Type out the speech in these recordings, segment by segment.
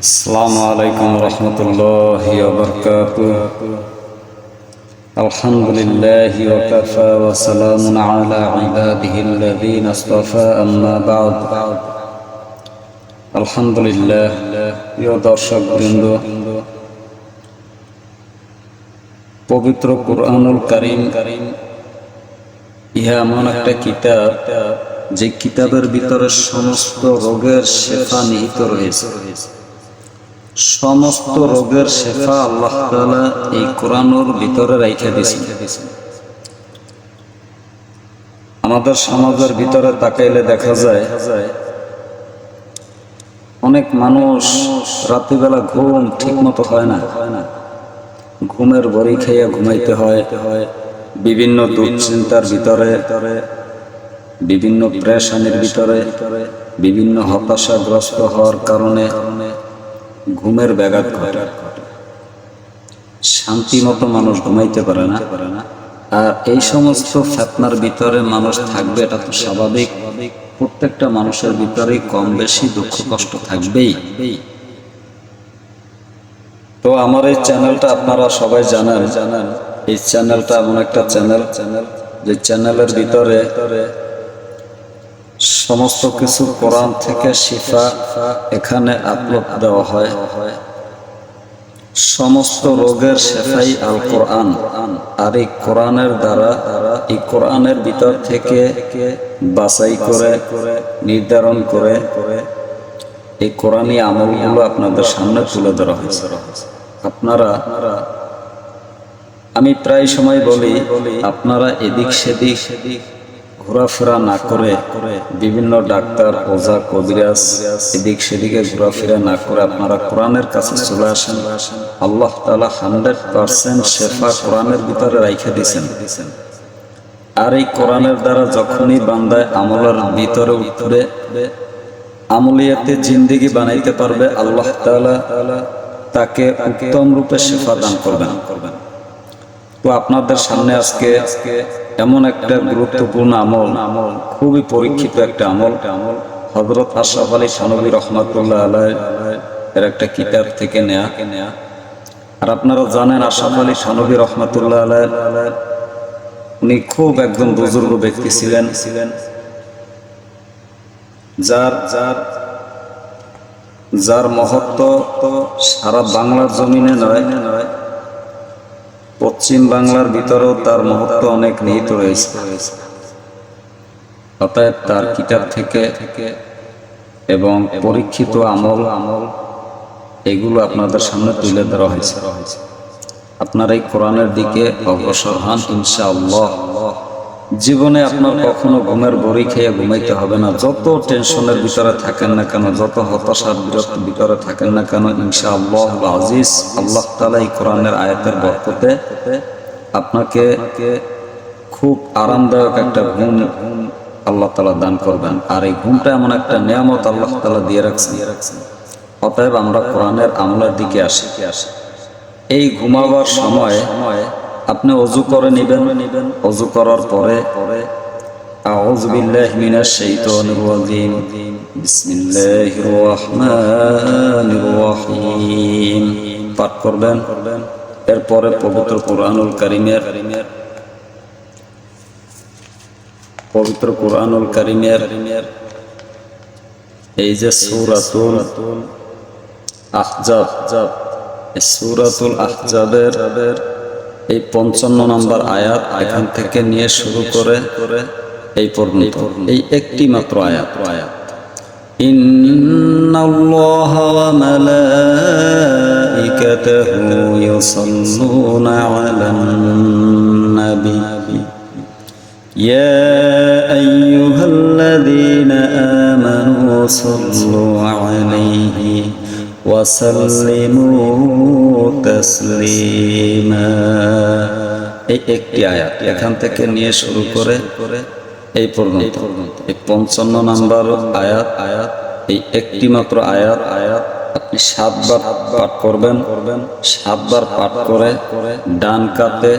আসসালামু আলাইকুম রহমতুল্লাহি ওয়া বারাকাতুহু। আলহামদুলিল্লাহি ওয়া কাফা ওয়া সালামুন আলা ইবাদিহিল্লাযীনা ইসতাফা, আম্মা বা'দ। আলহামদুলিল্লাহ, প্রিয় দর্শকবৃন্দ, পবিত্র কুরআনুল কারীম ইহা এমন একটা কিতাব যে কিতাবের ভিতরে সমস্ত রোগের শেফা নিহিত রয়েছে। সমস্ত রোগের শেফা আল্লাহ তাআলা এই কোরআনের ভিতরে রাইখা দিয়েছেন। আমাদের সমাজের ভিতরে তাকাইলে দেখা যায় অনেক মানুষ রাত্রিবেলা ঘুম ঠিক মতো হয় না, ঘুমের বড়ি খেয়ে ঘুমাইতে হয়, বিভিন্ন দুশ্চিন্তার ভিতরে, বিভিন্ন প্রেশানির ভিতরে, বিভিন্ন হতাশাগ্রস্ত হওয়ার কারণে ঘুমের ব্যাঘাত ঘটে, শান্তি মতো মানুষ ঘুমাইতে পারে না। আর এই সমস্ত ফিতনার ভিতরে মানুষ থাকবে, এটা তো স্বাভাবিক। প্রত্যেকটা মানুষের ভিতরেই কম বেশি দুঃখ কষ্ট থাকবেই। তো আমার এই চ্যানেলটা আপনারা সবাই জানেন, এই চ্যানেলটা এমন একটা চ্যানেল যে চ্যানেলের ভিতরে সমস্ত কিছু কোরআন থেকে শিফা এখানে আপলোড দেওয়া হয়। সমস্ত রোগের শেফাই আল কোরআন। আর এই কোরআনের দ্বারা, এই কোরআনের ভিতর থেকে বাছাই করে, নির্ধারণ করে এই কোরআনী আমলগুলো আপনাদের সামনে তুলে ধরা হয়েছে। আপনারা, আমি প্রায় সময় বলি, আপনারা এদিক সেদিক ঘোরাফেরা না করে, বিভিন্ন ডাক্তার, ওঝা, কবিরাজ এদিক সেদিকে ঘোরাফেরা না করে আপনারা কোরআনের কাছে চলে আসেন। আল্লাহ তাআলা 100% শেফা কোরআনের ভিতরে রাইখা দিয়েছেন। আর এই কোরআনের দ্বারা যখনই বান্দায় আমলের ভিতরে উঠবে, আমলিয়াতে জিন্দেগি বানাইতে পারবে, আল্লাহ তাআলা তাকে উত্তম রূপে শেফা দান করবেন। তো আপনাদের সামনে আজকে এমন একটা গুরুত্বপূর্ণ আমল, খুবই পরীক্ষিত একটা আমল, হযরত আশরাফ আলী থানভী রাহমাতুল্লাহ আলাইহি এর একটা কিতাব থেকে নেয়া। আর আপনারা জানেন আশরাফ আলী থানভী রাহমাতুল্লাহ আলাইহি উনি খুব একজন বুজুর্গ ব্যক্তি ছিলেন, যার মহত্ব সারা বাংলার জমিনে নয়, পশ্চিম বাংলার ভিতরেও তার মহত্ব অনেক নিহিত রয়েছে। অতএব তার কিতাব থেকে এবং পরীক্ষিত আমল এগুলো আপনাদের সামনে তুলে ধরা হয়েছে। আপনার এই কোরআনের দিকে অগ্রসর হন ইনশাআল্লাহ। জীবনে আপনার কখনো ঘুমের বড়ি খেয়ে ঘুমাইতে হবে না। যত টেনশনের ভিতরে থাকেন না কেন, যত হতাশার ভিতরে থাকেন না কেন, ইনশাআল্লাহ আজিজ আল্লাহ তাআলা এই কোরআনের আয়াতের বরকতে আপনাকে খুব আরামদায়ক একটা ঘুম আল্লাহ তাআলা দান করবেন। আর এই ঘুমটা এমন একটা নিয়ামত আল্লাহ তাআলা দিয়ে রাখছেন। অতএব আমরা কোরআনের আমলের দিকে আসি। এই ঘুমাবার সময় আপনি ওযু করে নেবেন। ওযু করার পরে আউযু বিল্লাহি মিনাশ শাইতানির রাজীম, বিসমিল্লাহির রহমানির রহিম পাঠ করবেন। এরপরে পবিত্র কুরআনুল কারীমের এই যে সূরাতুল আহজাব, এই সূরাতুল আহজাবের এই 55 নম্বর আয়াত, এখান থেকে নিয়ে শুরু করে এই পর্যন্ত এই একটি মাত্র আয়াত। ইন্নাল্লাহা ওয়া মালাইকাতাহু ইউসাল্লুনা আলান নবী ইয়া আইয়ুহাল্লাযীনা আমানু সাল্লু আলাইহি ওয়াসাল্লিমু তাসলিমা। এই একটি আয়াত, এখান থেকে নিয়ে শুরু করে এই পর্যন্ত এই 55 নম্বর আয়াত, এই একটি মাত্র আয়াত আপনি 7 বার পাঠ করবেন। 7 বার পাঠ করে ডান কাতে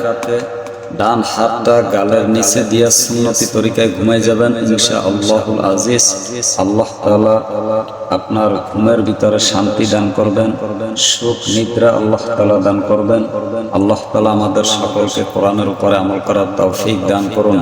ডান হাতটা গালের নিচে দিয়ে সুন্নতি তরিকায় ঘুমাই যাবেন ইনশাআল্লাহুল আজিজ। আল্লাহ তাআলা আপনার ঘুমের ভিতরে শান্তি দান করবেন, সুখ নিদ্রা আল্লাহ তাআলা দান করবেন। আল্লাহ তাআলা আমাদের সকলকে কোরআনের উপরে আমল করার তৌফিক দান করুন।